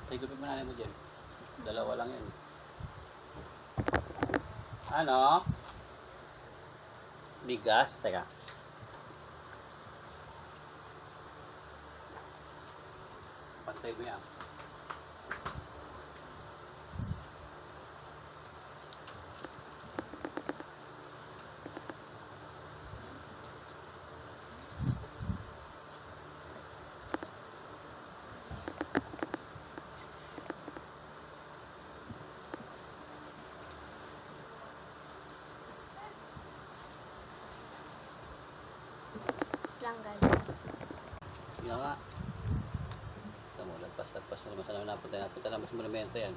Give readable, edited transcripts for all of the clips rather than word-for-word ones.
Higupin mo nanay mo dyan. Dalawa lang yan. Ano? Bigas? Teka. Pantay mo yan. Lang guys. Yan nga. Ito mo, lagpas na naman sa naman napunta naman sa monumento yan.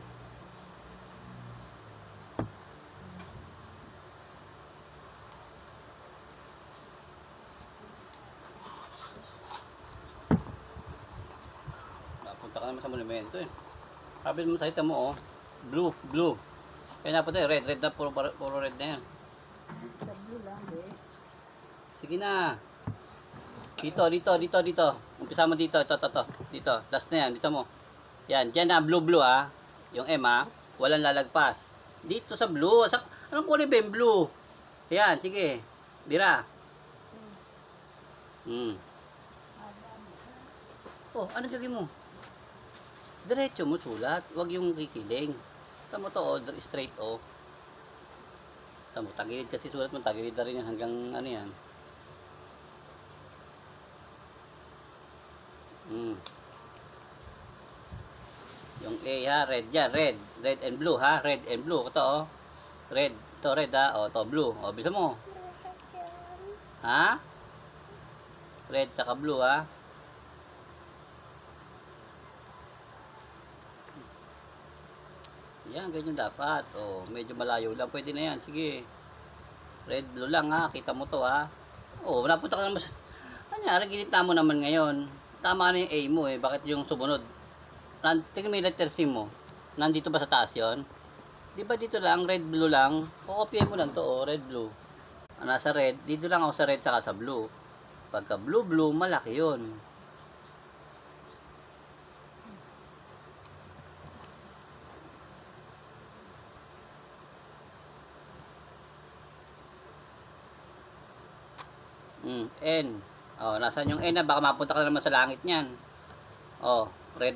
Napunta ka naman sa monumento eh. Sabi mo sa hita mo oh, blue. Kaya napunta red na, puro red na yan. Sa blue lang eh. Sige na. Dito. Umpisa mo dito, ito. Dito, last na yan, dito mo. Yan, dyan na, blue ah. Yung M ah, walang lalagpas. Dito sa blue, anong kulay ba yung blue? Yan, sige. Bira. Oh, ano gagawin mo? Diretso mo sulat, wag yung kikiling. Tama to, oh, straight oh. Tama, tagilid kasi sulat mo, tagilid na rin yan hanggang ano yan. Yung A ha, red yan, red and blue ha, red and blue, ito oh, red, ito red ha, o ito blue, o bisa mo, ha, red saka blue ha, yan, ganyan dapat, o medyo malayo lang, pwede na yan, sige, red blue lang ha, kita mo to ha, o napunta ka naman sa, kanyari, ginita mo naman ngayon. Tama na yung A mo eh. Bakit yung sumunod? Tingnan mo yung letter C mo. Nandito ba sa taas yun? Di ba dito lang, red, blue lang? Kukopyahin mo lang to, oh, red, blue. Nasa red, dito lang ako sa red saka sa blue. Pagka blue, malaki yun. N. Oh, nasaan yung N na? Baka mapunta ka naman sa langit niyan. Oh, red.